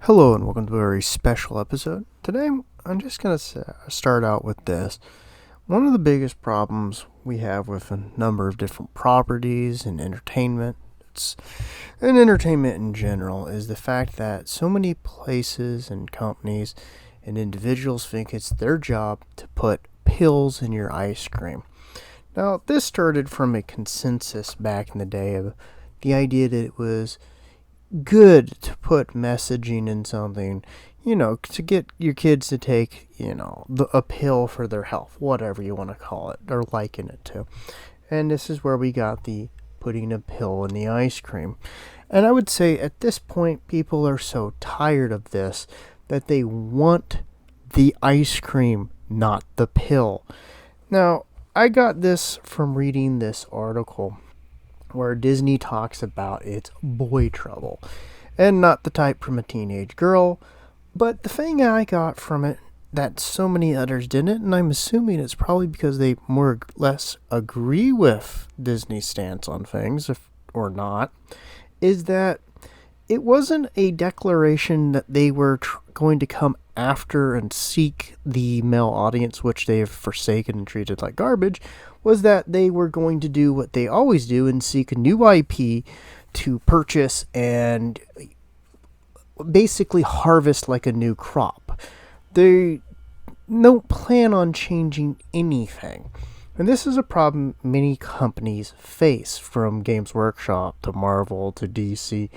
Hello and welcome to a very special episode. Today I'm just going to start out with this. One of the biggest problems we have with a number of different properties and entertainment, and entertainment in general, is the fact that so many places and companies and individuals think it's their job to put pills in your ice cream. Now, this started from a consensus back in the day of the idea that it was good to put messaging in something, to get your kids to take, a pill for their health, whatever you want to call it, or liken it to. And this is where we got the putting a pill in the ice cream. And I would say at this point, people are so tired of this that they want the ice cream, not the pill. Now, I got this from reading this article where Disney talks about its boy trouble, and not the type from a teenage girl, but the thing I got from it that so many others didn't, and I'm assuming it's probably because they more or less agree with Disney's stance on things, or not, is that it wasn't a declaration that they were going to come after and seek the male audience, which they have forsaken and treated like garbage, was that they were going to do what they always do and seek a new IP to purchase and basically harvest like a new crop. They don't plan on changing anything. And this is a problem many companies face, from Games Workshop to Marvel to DC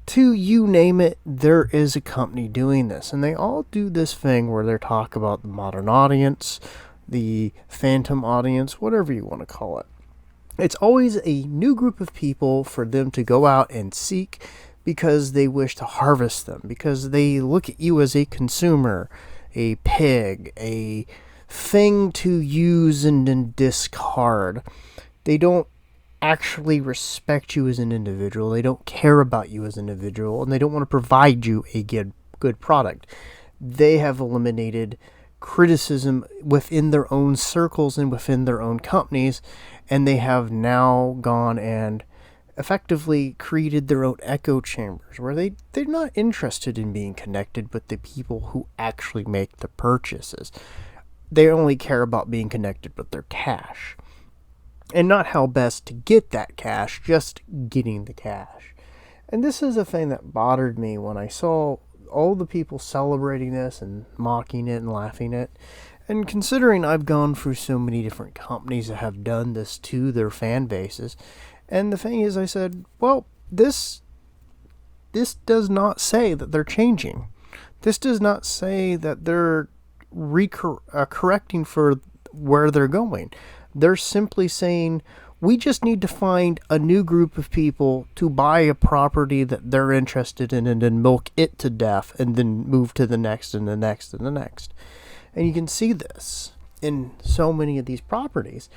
to you name it. There is a company doing this, and they all do this thing where they talk about the modern audience, the phantom audience, whatever you want to call it. It's always a new group of people for them to go out and seek because they wish to harvest them, because they look at you as a consumer, a pig, a thing to use and then discard. They don't actually respect you as an individual. They don't care about you as an individual, and they don't want to provide you a good product. They have eliminated criticism within their own circles and within their own companies, and they have now gone and effectively created their own echo chambers where they're not interested in being connected with the people who actually make the purchases. They only care about being connected with their cash, and not how best to get that cash, just getting the cash. And this is a thing that bothered me when I saw all the people celebrating this and mocking it and laughing at it. And considering I've gone through so many different companies that have done this to their fan bases, and the thing is, I said, well, this does not say that they're changing. This does not say that they're correcting for where they're going. They're simply saying, we just need to find a new group of people to buy a property that they're interested in and then milk it to death and then move to the next and the next and the next. And you can see this in so many of these properties.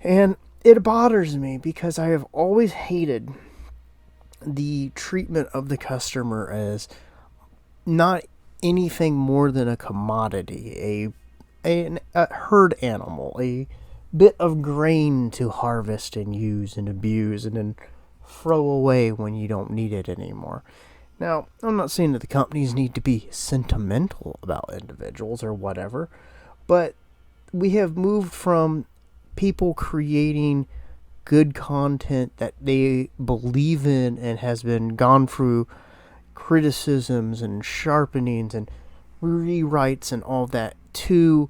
And it bothers me because I have always hated the treatment of the customer as not anything more than a commodity, a herd animal, a bit of grain to harvest and use and abuse and then throw away when you don't need it anymore. Now, I'm not saying that the companies need to be sentimental about individuals or whatever, but we have moved from people creating good content that they believe in and has been gone through criticisms and sharpenings and rewrites and all that to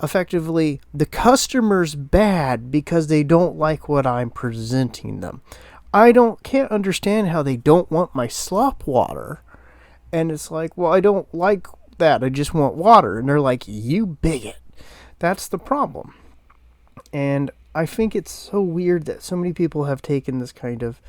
effectively the customer's bad because they don't like what I'm presenting them. Can't understand how they don't want my slop water. And it's like, well, I don't like that. I just want water. And they're like, you bigot. That's the problem. And I think it's so weird that so many people have taken this kind of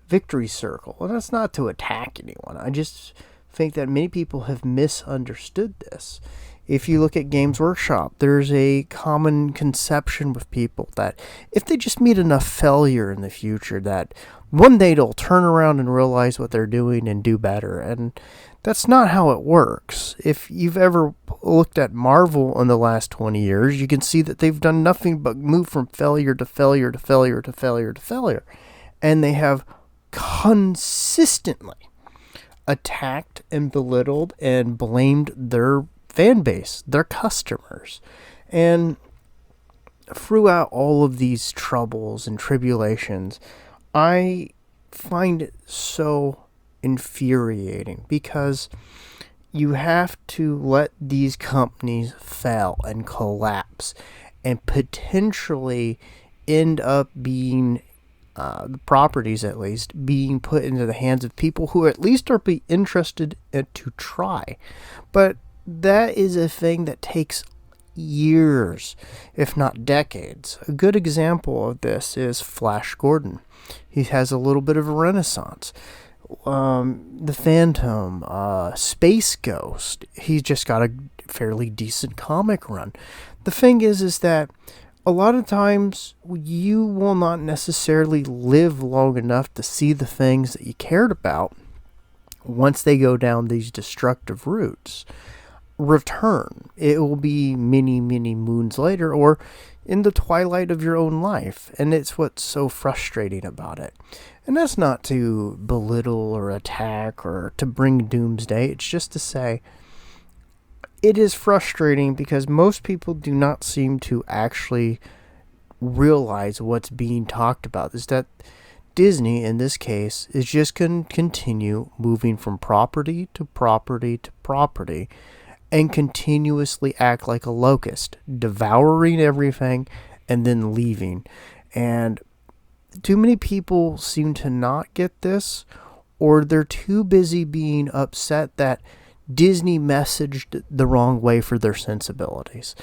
victory circle. And that's not to attack anyone. I just think that many people have misunderstood this. If you look at Games Workshop, there's a common conception with people that if they just meet enough failure in the future, that one day they'll turn around and realize what they're doing and do better. And that's not how it works. If you've ever looked at Marvel in the last 20 years, you can see that they've done nothing but move from failure to failure to failure to failure to failure. And they have consistently attacked and belittled and blamed their fan base, their customers. And throughout all of these troubles and tribulations, I find it so infuriating because you have to let these companies fail and collapse and potentially end up being the properties, at least, being put into the hands of people who at least are be interested to try. But that is a thing that takes years, if not decades. A good example of this is Flash Gordon. He has a little bit of a renaissance. The Phantom, Space Ghost, he's just got a fairly decent comic run. The thing is that a lot of times you will not necessarily live long enough to see the things that you cared about once they go down these destructive routes return. It will be many, many moons later or in the twilight of your own life. And it's what's so frustrating about it. And that's not to belittle or attack or to bring doomsday. It's just to say it is frustrating because most people do not seem to actually realize what's being talked about. Is that Disney, in this case, is just going to continue moving from property to property to property and continuously act like a locust, devouring everything and then leaving. And too many people seem to not get this, or they're too busy being upset that Disney messaged the wrong way for their sensibilities.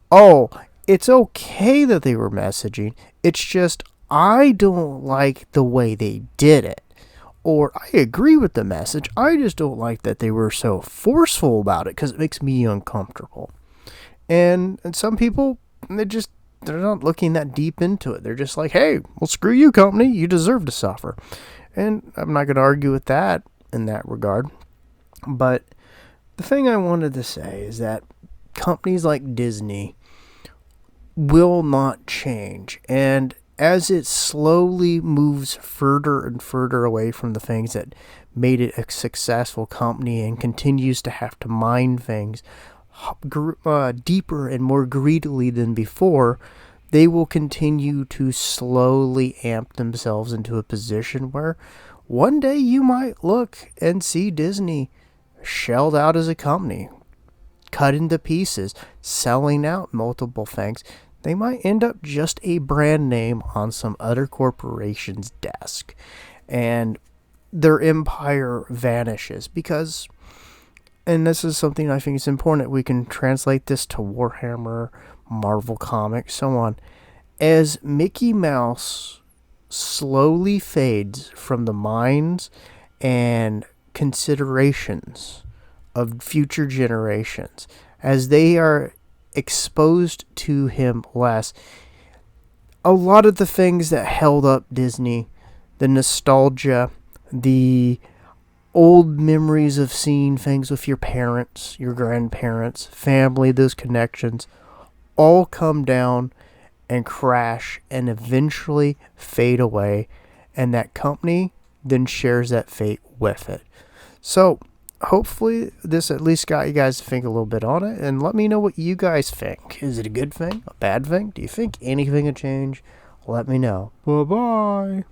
Oh, it's okay that they were messaging. It's just I don't like the way they did it. Or I agree with the message. I just don't like that they were so forceful about it because it makes me uncomfortable. And some people, they're not looking that deep into it. They're just like, hey, well, screw you, company. You deserve to suffer. And I'm not going to argue with that in that regard. But the thing I wanted to say is that companies like Disney will not change. And as it slowly moves further and further away from the things that made it a successful company and continues to have to mine things deeper and more greedily than before, they will continue to slowly amp themselves into a position where one day you might look and see Disney shelled out as a company, cut into pieces, selling out multiple things. They might end up just a brand name on some other corporation's desk, and their empire vanishes because, and this is something I think is important, we can translate this to Warhammer, Marvel Comics, so on. As Mickey Mouse slowly fades from the minds and considerations of future generations, as they are exposed to him less, a lot of the things that held up Disney, the nostalgia, the old memories of seeing things with your parents, your grandparents, family, those connections, all come down and crash and eventually fade away, and that company then shares that fate with it. So hopefully this at least got you guys to think a little bit on it, and let me know what you guys think. Is it a good thing? A bad thing? Do you think anything will change? Let me know. Bye-bye.